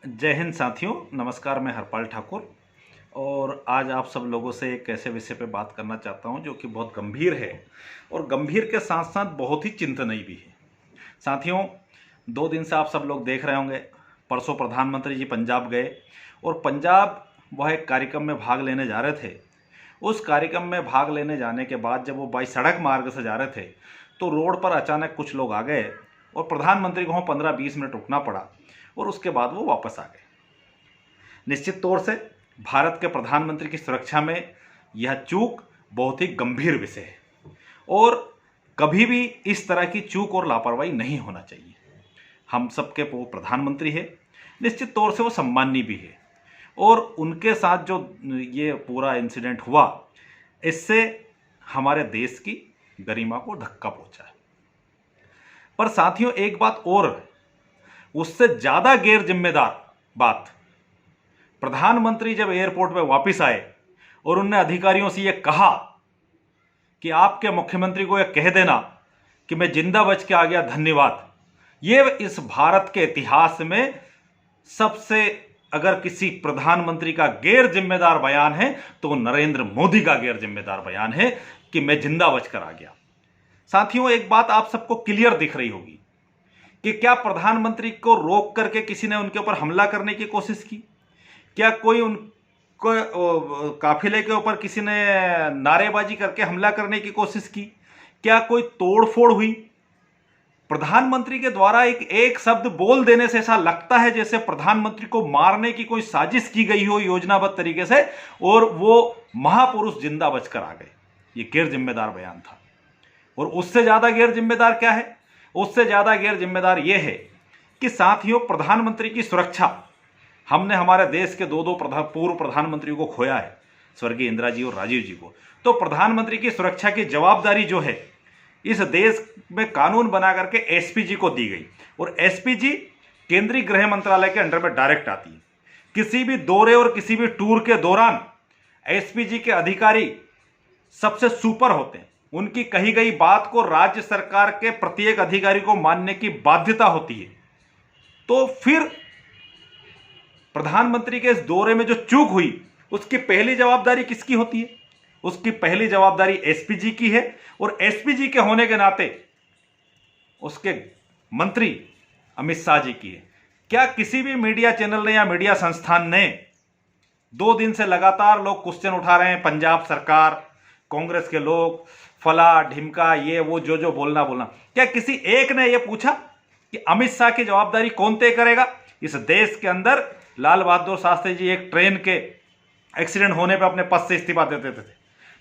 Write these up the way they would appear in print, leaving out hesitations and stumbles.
जय हिंद साथियों, नमस्कार। मैं हरपाल ठाकुर और आज आप सब लोगों से एक ऐसे विषय पे बात करना चाहता हूं जो कि बहुत गंभीर है और गंभीर के साथ साथ बहुत ही चिंतनीय भी है। साथियों, 2 दिन से आप सब लोग देख रहे होंगे, परसों प्रधानमंत्री जी पंजाब गए और पंजाब वह एक कार्यक्रम में भाग लेने जा रहे थे। उस कार्यक्रम में भाग लेने जाने के बाद जब वो बाई सड़क मार्ग से जा रहे थे तो रोड पर अचानक कुछ लोग आ गए और प्रधानमंत्री को 15-20 मिनट रुकना पड़ा और उसके बाद वो वापस आ गए। निश्चित तौर से भारत के प्रधानमंत्री की सुरक्षा में यह चूक बहुत ही गंभीर विषय है और कभी भी इस तरह की चूक और लापरवाही नहीं होना चाहिए। हम सबके वो प्रधानमंत्री है, निश्चित तौर से वो सम्माननीय भी है और उनके साथ जो ये पूरा इंसिडेंट हुआ, इससे हमारे देश की गरिमा को धक्का पहुंचा है। पर साथियों, एक बात और है, उससे ज्यादा गैर जिम्मेदार बात, प्रधानमंत्री जब एयरपोर्ट पे वापस आए और उनने अधिकारियों से यह कहा कि आपके मुख्यमंत्री को यह कह देना कि मैं जिंदा बच के आ गया, धन्यवाद। यह इस भारत के इतिहास में सबसे, अगर किसी प्रधानमंत्री का गैर जिम्मेदार बयान है तो नरेंद्र मोदी का गैर जिम्मेदार बयान है कि मैं जिंदा बचकर आ गया। साथियों, एक बात आप सबको क्लियर दिख रही होगी कि क्या प्रधानमंत्री को रोक करके किसी ने उनके ऊपर हमला करने की कोशिश की? क्या कोई उनको काफिले के ऊपर किसी ने नारेबाजी करके हमला करने की कोशिश की? क्या कोई तोड़फोड़ हुई? प्रधानमंत्री के द्वारा एक शब्द बोल देने से ऐसा लगता है जैसे प्रधानमंत्री को मारने की कोई साजिश की गई हो योजनाबद्ध तरीके से और वो महापुरुष जिंदा बचकर आ गए। ये गैर जिम्मेदार बयान था। और उससे ज्यादा गैर जिम्मेदार क्या है? उससे ज्यादा गैर जिम्मेदार यह है कि साथियों, प्रधानमंत्री की सुरक्षा, हमने हमारे देश के दो पूर्व प्रधानमंत्रियों को खोया है, स्वर्गीय इंदिरा जी और राजीव जी को। तो प्रधानमंत्री की सुरक्षा की जवाबदारी जो है इस देश में कानून बना करके एसपीजी को दी गई और एसपीजी केंद्रीय गृह मंत्रालय के अंडर में डायरेक्ट आती है। किसी भी दौरे और किसी भी टूर के दौरान एसपीजी के अधिकारी सबसे सुपर होते हैं। उनकी कही गई बात को राज्य सरकार के प्रत्येक अधिकारी को मानने की बाध्यता होती है। तो फिर प्रधानमंत्री के इस दौरे में जो चूक हुई, उसकी पहली जवाबदारी किसकी होती है? उसकी पहली जवाबदारी एसपीजी की है और एसपीजी के होने के नाते उसके मंत्री अमित शाह जी की है। क्या किसी भी मीडिया चैनल ने या मीडिया संस्थान ने, 2 दिन से लगातार लोग क्वेश्चन उठा रहे हैं, पंजाब सरकार, कांग्रेस के लोग, फला ढिमका, ये वो जो बोलना, क्या किसी एक ने यह पूछा कि अमित शाह की जवाबदारी कौन तय करेगा? इस देश के अंदर लाल बहादुर शास्त्री जी एक ट्रेन के एक्सीडेंट होने पर अपने पद से इस्तीफा दे देते थे।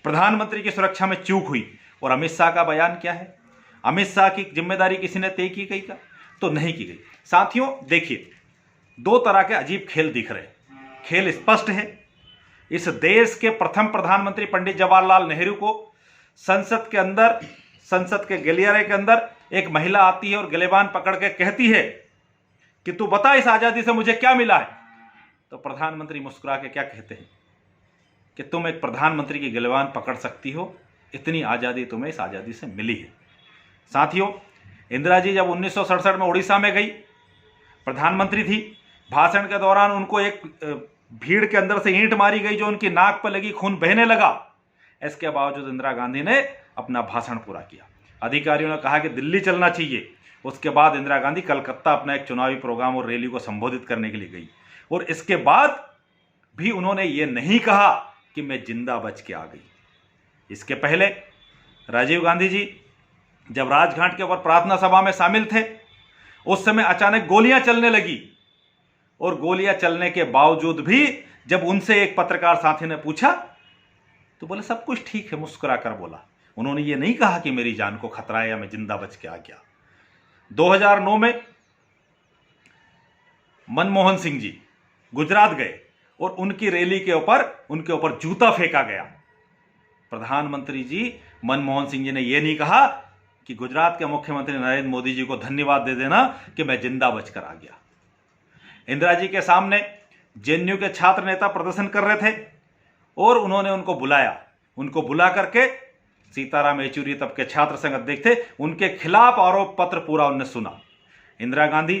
प्रधानमंत्री की सुरक्षा में चूक हुई और अमित शाह का बयान क्या है? अमित शाह की जिम्मेदारी किसी ने तय की गई क्या? तो नहीं की गई। साथियों, देखिए, 2 तरह के अजीब खेल दिख रहे हैं। खेल स्पष्ट है। इस देश के प्रथम प्रधानमंत्री पंडित जवाहरलाल नेहरू को संसद के अंदर, संसद के गलियारे के अंदर एक महिला आती है और गिलेबान पकड़ के कहती है कि तू बता इस आजादी से मुझे क्या मिला है? तो प्रधानमंत्री मुस्कुरा के क्या कहते हैं कि तुम एक प्रधानमंत्री की गिलेबान पकड़ सकती हो, इतनी आजादी तुम्हें इस आजादी से मिली है। साथियों, इंदिरा जी जब 1967 में उड़ीसा में गई, प्रधानमंत्री थी, भाषण के दौरान उनको एक भीड़ के अंदर से ईंट मारी गई जो उनकी नाक पर लगी, खून बहने लगा। इसके बावजूद इंदिरा गांधी ने अपना भाषण पूरा किया। अधिकारियों ने कहा कि दिल्ली चलना चाहिए। उसके बाद इंदिरा गांधी कलकत्ता अपना एक चुनावी प्रोग्राम और रैली को संबोधित करने के लिए गई और इसके बाद भी उन्होंने ये नहीं कहा कि मैं जिंदा बच के आ गई। इसके पहले राजीव गांधी जी जब राजघाट के ऊपर प्रार्थना सभा में शामिल थे, उस समय अचानक गोलियां चलने लगी और गोलियां चलने के बावजूद भी जब उनसे एक पत्रकार साथी ने पूछा तो बोले सब कुछ ठीक है, मुस्कुरा कर बोला। उन्होंने ये नहीं कहा कि मेरी जान को खतरा है या मैं जिंदा बच के आ गया। 2009 में मनमोहन सिंह जी गुजरात गए और उनकी रैली के ऊपर उनके ऊपर जूता फेंका गया। प्रधानमंत्री जी मनमोहन सिंह जी ने यह नहीं कहा कि गुजरात के मुख्यमंत्री नरेंद्र मोदी जी को धन्यवाद दे देना कि मैं जिंदा बचकर आ गया। इंदिरा जी के सामने जेएनयू के छात्र नेता प्रदर्शन कर रहे थे और उन्होंने उनको बुलाया। उनको बुला करके सीताराम येचुरी तब के छात्र संघ अध्यक्ष थे, उनके खिलाफ आरोप पत्र पूरा उन्होंने सुना। इंदिरा गांधी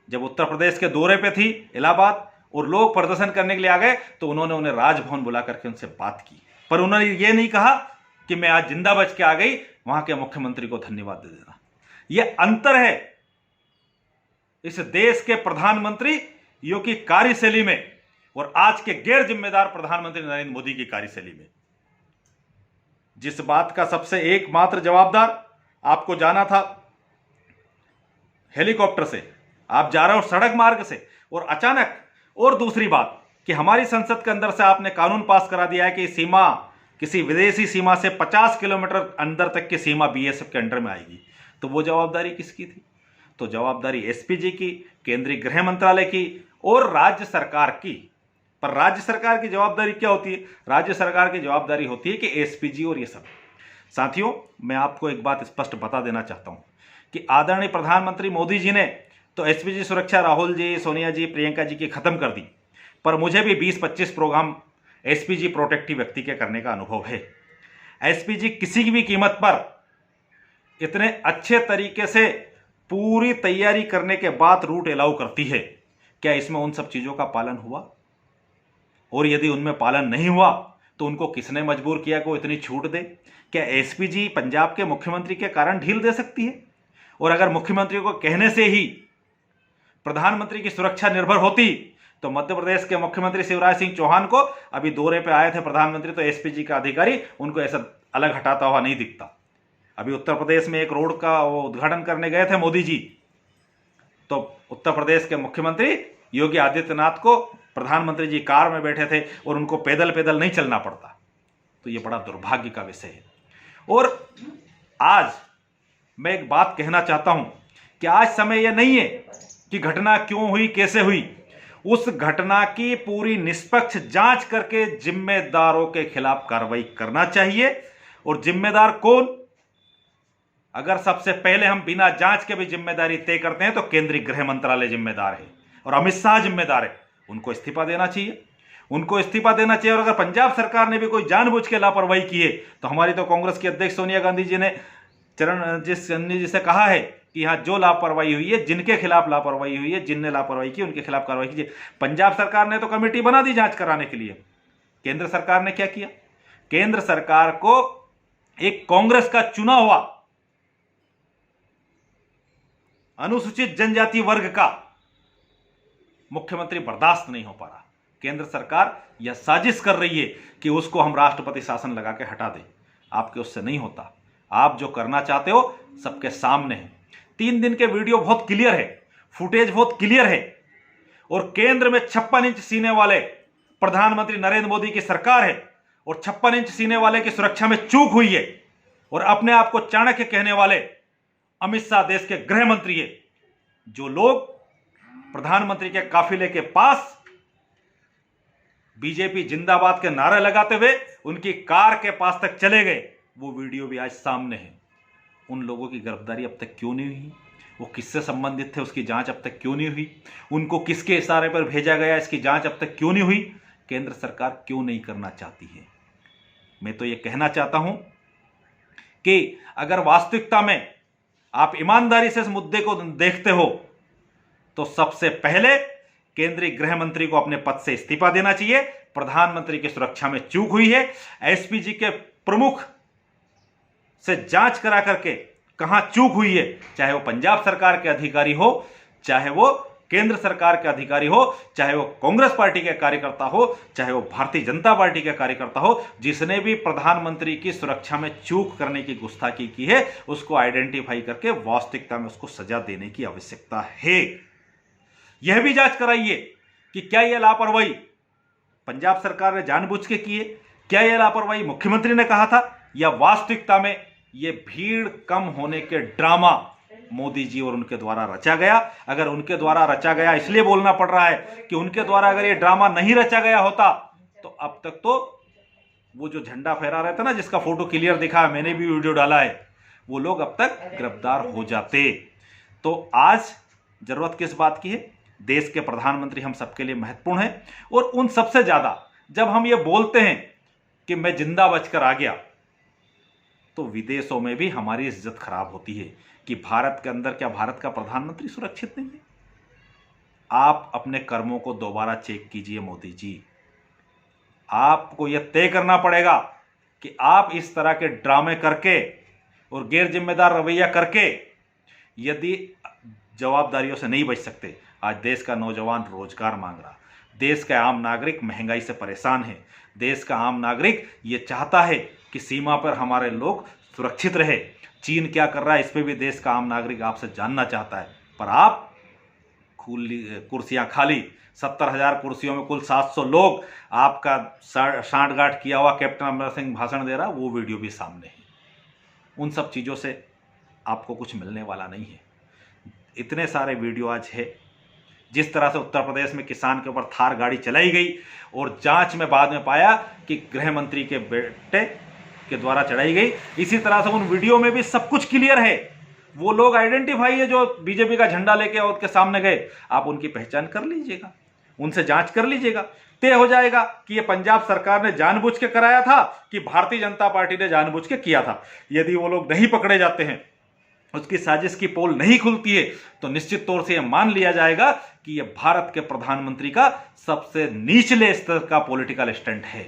जब उत्तर प्रदेश के दौरे पे थी इलाहाबाद और लोग प्रदर्शन करने के लिए आ गए तो उन्होंने उन्हें राजभवन बुला करके उनसे बात की, पर उन्होंने ये नहीं कहा कि मैं आज जिंदा बच के आ गई, वहां के मुख्यमंत्री को धन्यवाद दे देना। यह अंतर है इस देश के प्रधानमंत्री यों की कार्यशैली में और आज के गैर जिम्मेदार प्रधानमंत्री नरेंद्र मोदी की कार्यशैली में। जिस बात का सबसे एकमात्र जवाबदार आपको जाना था हेलीकॉप्टर से, आप जा रहे हो सड़क मार्ग से, और अचानक, और दूसरी बात कि हमारी संसद के अंदर से आपने कानून पास करा दिया है कि सीमा किसी विदेशी सीमा से 50 किलोमीटर अंदर तक की सीमा बीएसएफ के अंडर में आएगी। तो वो जवाबदारी किसकी थी? तो जवाबदारी एसपीजी की, केंद्रीय गृह मंत्रालय की और राज्य सरकार की। पर राज्य सरकार की जवाबदारी क्या होती है? राज्य सरकार की जवाबदारी होती है कि एसपीजी और ये सब। साथियों, मैं आपको एक बात स्पष्ट बता देना चाहता हूं कि आदरणीय प्रधानमंत्री मोदी जी ने तो एसपीजी सुरक्षा राहुल जी, सोनिया जी, प्रियंका जी की खत्म कर दी, पर मुझे भी 20-25 प्रोग्राम एसपीजी प्रोटेक्टिव व्यक्ति के करने का अनुभव है। एसपीजी किसी भी कीमत पर इतने अच्छे तरीके से पूरी तैयारी करने के बाद रूट अलाउ करती है। क्या इसमें उन सब चीजों का पालन हुआ? और यदि उनमें पालन नहीं हुआ तो उनको किसने मजबूर किया कि वो इतनी छूट दे? क्या एसपीजी पंजाब के मुख्यमंत्री के कारण ढील दे सकती है? और अगर मुख्यमंत्री को कहने से ही प्रधानमंत्री की सुरक्षा निर्भर होती तो मध्य प्रदेश के मुख्यमंत्री शिवराज सिंह चौहान को अभी दौरे पे आए थे प्रधानमंत्री, तो एसपीजी का अधिकारी उनको ऐसा अलग हटाता हुआ नहीं दिखता। अभी उत्तर प्रदेश में एक रोड का वो उद्घाटन करने गए थे मोदी जी, तो उत्तर प्रदेश के मुख्यमंत्री योगी आदित्यनाथ को प्रधानमंत्री जी कार में बैठे थे और उनको पैदल पैदल नहीं चलना पड़ता। तो ये बड़ा दुर्भाग्य का विषय है। और आज मैं एक बात कहना चाहता हूं कि आज समय यह नहीं है कि घटना क्यों हुई, कैसे हुई। उस घटना की पूरी निष्पक्ष जांच करके जिम्मेदारों के खिलाफ कार्रवाई करना चाहिए। और जिम्मेदार कौन? अगर सबसे पहले हम बिना जांच के भी जिम्मेदारी तय करते हैं तो केंद्रीय गृह मंत्रालय जिम्मेदार है और अमित शाह जिम्मेदार है। उनको इस्तीफा देना चाहिए, उनको इस्तीफा देना चाहिए। और अगर पंजाब सरकार ने भी कोई जानबूझ के लापरवाही की है तो हमारी तो कांग्रेस की अध्यक्ष सोनिया गांधी जी ने चरण जी से कहा है कि यहां जो लापरवाही हुई है, जिनके खिलाफ लापरवाही हुई है, जिनने लापरवाही की उनके खिलाफ कार्रवाई कीजिए। पंजाब सरकार ने तो कमेटी बना दी जांच कराने के लिए। केंद्र सरकार ने क्या किया? केंद्र सरकार को एक कांग्रेस का चुना हुआ अनुसूचित जनजाति वर्ग का मुख्यमंत्री बर्दाश्त नहीं हो पा रहा। केंद्र सरकार यह साजिश कर रही है कि उसको हम राष्ट्रपति शासन लगा के हटा दें। आपके उससे नहीं होता। आप जो करना चाहते हो सबके सामने है। 3 दिन के वीडियो बहुत क्लियर है, फुटेज बहुत क्लियर है। और केंद्र में 56 इंच सीने वाले प्रधानमंत्री नरेंद्र मोदी की सरकार है और 56 इंच सीने वाले की सुरक्षा में चूक हुई है। और अपने आप को चाणक्य कहने वाले अमित शाह देश के गृह मंत्री है। जो लोग प्रधानमंत्री के काफिले के पास बीजेपी जिंदाबाद के नारे लगाते हुए उनकी कार के पास तक चले गए, वो वीडियो भी आज सामने है। उन लोगों की गिरफ्तारी अब तक क्यों नहीं हुई? वो किससे संबंधित थे उसकी जांच अब तक क्यों नहीं हुई? उनको किसके इशारे पर भेजा गया इसकी जांच अब तक क्यों नहीं हुई? केंद्र सरकार क्यों नहीं करना चाहती है? मैं तो ये कहना चाहता हूं कि अगर वास्तविकता में आप ईमानदारी से इस मुद्दे को देखते हो तो सबसे पहले केंद्रीय गृह मंत्री को अपने पद से इस्तीफा देना चाहिए। प्रधानमंत्री की सुरक्षा में चूक हुई है। एसपीजी के प्रमुख से जांच करा करके कहां चूक हुई है, चाहे वो पंजाब सरकार के अधिकारी हो, चाहे वो केंद्र सरकार के अधिकारी हो, चाहे वो कांग्रेस पार्टी के कार्यकर्ता हो, चाहे वो भारतीय जनता पार्टी के कार्यकर्ता हो, जिसने भी प्रधानमंत्री की सुरक्षा में चूक करने की गुस्ताखी की है उसको आइडेंटिफाई करके वास्तविकता में उसको सजा देने की आवश्यकता है। यह भी जांच कराइए कि क्या यह लापरवाही पंजाब सरकार ने जानबूझ के की है, क्या यह लापरवाही मुख्यमंत्री ने कहा था, या वास्तविकता में यह भीड़ कम होने के ड्रामा मोदी जी और उनके द्वारा रचा गया। अगर उनके द्वारा रचा गया, इसलिए बोलना पड़ रहा है कि उनके द्वारा अगर यह ड्रामा नहीं रचा गया होता तो अब तक तो वो जो झंडा फहरा रहे थे ना, जिसका फोटो क्लियर दिखा है, मैंने भी वीडियो डाला है, वो लोग अब तक गिरफ्तार हो जाते। तो आज जरूरत किस बात की है? देश के प्रधानमंत्री हम सबके लिए महत्वपूर्ण हैं। और उन सबसे ज्यादा जब हम ये बोलते हैं कि मैं जिंदा बचकर आ गया, तो विदेशों में भी हमारी इज्जत खराब होती है कि भारत के अंदर क्या भारत का प्रधानमंत्री सुरक्षित नहीं है? आप अपने कर्मों को दोबारा चेक कीजिए मोदी जी। आपको यह तय करना पड़ेगा कि आप इस तरह के ड्रामे करके और गैर जिम्मेदार रवैया करके यदि जवाबदारियों से नहीं बच सकते। आज देश का नौजवान रोजगार मांग रहा, देश का आम नागरिक महंगाई से परेशान है, देश का आम नागरिक ये चाहता है कि सीमा पर हमारे लोग सुरक्षित रहे। चीन क्या कर रहा है इस पे भी देश का आम नागरिक आपसे जानना चाहता है, पर आप कुर्सियां खाली, 70,000 कुर्सियों में कुल 700 लोग, आपका सांठगांठ किया हुआ कैप्टन अमरिंदर सिंह भाषण दे रहा, वो वीडियो भी सामने है। उन सब चीज़ों से आपको कुछ मिलने वाला नहीं है। इतने सारे वीडियो आज है, जिस तरह से उत्तर प्रदेश में किसान के ऊपर थार गाड़ी चलाई गई और जांच में बाद में पाया कि गृह मंत्री के बेटे के द्वारा चढ़ाई गई, इसी तरह से उन वीडियो में भी सब कुछ क्लियर है। वो लोग आइडेंटिफाई है जो बीजेपी का झंडा लेके औरत के सामने गए, आप उनकी पहचान कर लीजिएगा, उनसे जांच कर लीजिएगा, तय हो जाएगा कि ये पंजाब सरकार ने जानबूझ के कराया था कि भारतीय जनता पार्टी ने जानबूझ के किया था। यदि वो लोग नहीं पकड़े जाते हैं, उसकी साजिश की पोल नहीं खुलती है, तो निश्चित तौर से यह मान लिया जाएगा कि यह भारत के प्रधानमंत्री का सबसे निचले स्तर का पॉलिटिकल स्टंट है।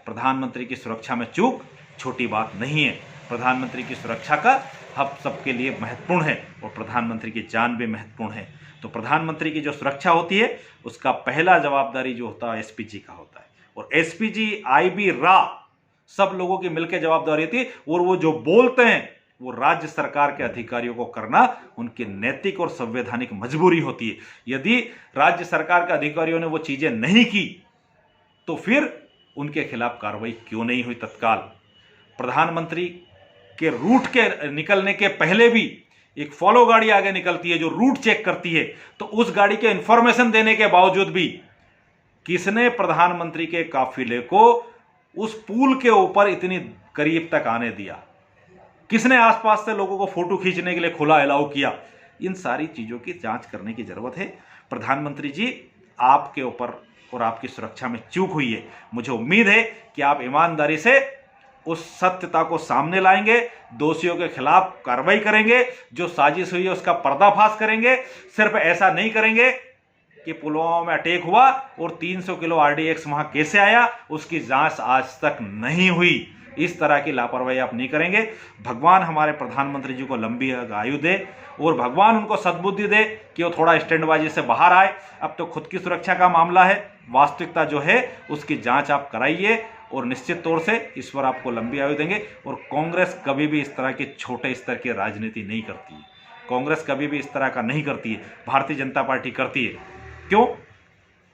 प्रधानमंत्री की सुरक्षा में चूक छोटी बात नहीं है। प्रधानमंत्री की सुरक्षा का हम सबके लिए महत्वपूर्ण है और प्रधानमंत्री की जान भी महत्वपूर्ण है। तो प्रधानमंत्री की जो सुरक्षा होती है उसका पहला जवाबदारी जो होता है एसपीजी का होता है, और एसपीजी, आईबी, रा सब लोगों की मिलकर जवाबदारी होती है। और वो जो बोलते हैं वो राज्य सरकार के अधिकारियों को करना उनकी नैतिक और संवैधानिक मजबूरी होती है। यदि राज्य सरकार के अधिकारियों ने वो चीजें नहीं की तो फिर उनके खिलाफ कार्रवाई क्यों नहीं हुई तत्काल। प्रधानमंत्री के रूट के निकलने के पहले भी एक फॉलो गाड़ी आगे निकलती है जो रूट चेक करती है, तो उस गाड़ी के इंफॉर्मेशन देने के बावजूद भी किसने प्रधानमंत्री के काफिले को उस पुल के ऊपर इतनी करीब तक आने दिया, किसने आसपास से लोगों को फोटो खींचने के लिए खुला अलाउ किया। इन सारी चीजों की जांच करने की जरूरत है। प्रधानमंत्री जी, आपके ऊपर और आपकी सुरक्षा में चूक हुई है। मुझे उम्मीद है कि आप ईमानदारी से उस सत्यता को सामने लाएंगे, दोषियों के खिलाफ कार्रवाई करेंगे, जो साजिश हुई है उसका पर्दाफाश करेंगे। सिर्फ ऐसा नहीं करेंगे कि पुलवामा में अटैक हुआ और 300 किलो आरडीएक्स वहां कैसे आया उसकी जांच आज तक नहीं हुई। इस तरह की लापरवाही आप नहीं करेंगे। भगवान हमारे प्रधानमंत्री जी को लंबी आयु दे और भगवान उनको सद्बुद्धि दे कि वो थोड़ा स्टैंडबाजी से बाहर आए। अब तो खुद की सुरक्षा का मामला है, वास्तविकता जो है उसकी जांच आप कराइए और निश्चित तौर से ईश्वर आपको लंबी आयु देंगे। और कांग्रेस कभी भी इस तरह की छोटे स्तर की राजनीति नहीं करती है, कांग्रेस कभी भी इस तरह का नहीं करती है, भारतीय जनता पार्टी करती है। क्यों?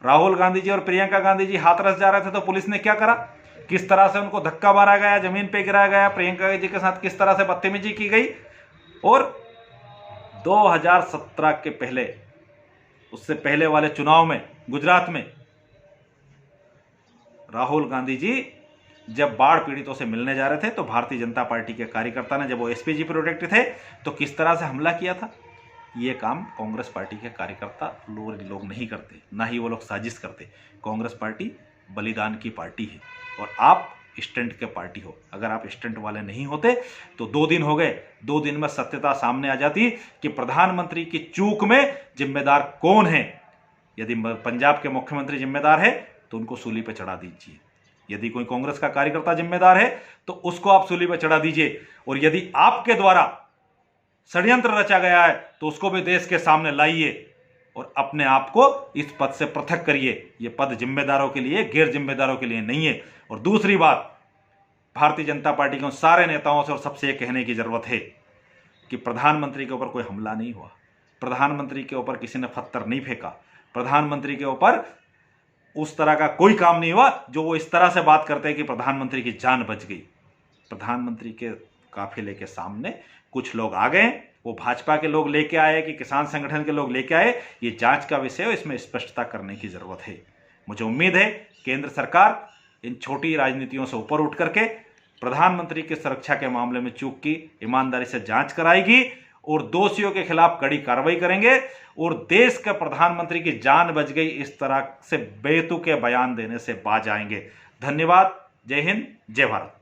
राहुल गांधी जी और प्रियंका गांधी जी हाथरस जा रहे थे तो पुलिस ने क्या करा, किस तरह से उनको धक्का मारा गया, जमीन पे गिराया गया, प्रियंका जी के साथ किस तरह से बदतमीजी की गई। और 2017 के पहले, उससे पहले वाले चुनाव में गुजरात में राहुल गांधी जी जब बाढ़ पीड़ितों से मिलने जा रहे थे तो भारतीय जनता पार्टी के कार्यकर्ता ने, जब वो एसपीजी प्रोटेक्ट थे, तो किस तरह से हमला किया था। ये काम कांग्रेस पार्टी के कार्यकर्ता लोग नहीं करते, ना ही वो लोग साजिश करते। कांग्रेस पार्टी बलिदान की पार्टी है और आप स्टंट के पार्टी हो। अगर आप स्टंट वाले नहीं होते तो 2 दिन हो गए, 2 दिन में सत्यता सामने आ जाती कि प्रधानमंत्री की चूक में जिम्मेदार कौन है। यदि पंजाब के मुख्यमंत्री जिम्मेदार है तो उनको सूली पर चढ़ा दीजिए, यदि कोई कांग्रेस का कार्यकर्ता जिम्मेदार है तो उसको आप सूली पर चढ़ा दीजिए, और यदि आपके द्वारा षड्यंत्र रचा गया है तो उसको भी देश के सामने लाइए और अपने आप को इस पद से पृथक करिए। यह पद जिम्मेदारों के लिए, गैर जिम्मेदारों के लिए नहीं है। और दूसरी बात, भारतीय जनता पार्टी के सारे नेताओं से और सबसे यह कहने की जरूरत है कि प्रधानमंत्री के ऊपर कोई हमला नहीं हुआ, प्रधानमंत्री के ऊपर किसी ने पत्थर नहीं फेंका, प्रधानमंत्री के ऊपर उस तरह का कोई काम नहीं हुआ जो वो इस तरह से बात करते हैं कि प्रधानमंत्री की जान बच गई। प्रधानमंत्री के काफिले के सामने कुछ लोग आ गए, वो भाजपा के लोग लेके आए कि किसान संगठन के लोग लेके आए, ये जांच का विषय है, इसमें स्पष्टता करने की जरूरत है। मुझे उम्मीद है केंद्र सरकार इन छोटी राजनीतियों से ऊपर उठ करके प्रधानमंत्री की सुरक्षा के मामले में चूक की ईमानदारी से जांच कराएगी और दोषियों के खिलाफ कड़ी कार्रवाई करेंगे और देश के प्रधानमंत्री की जान बच गई इस तरह से बेतुके बयान देने से बाज आएंगे। धन्यवाद। जय हिंद, जय भारत।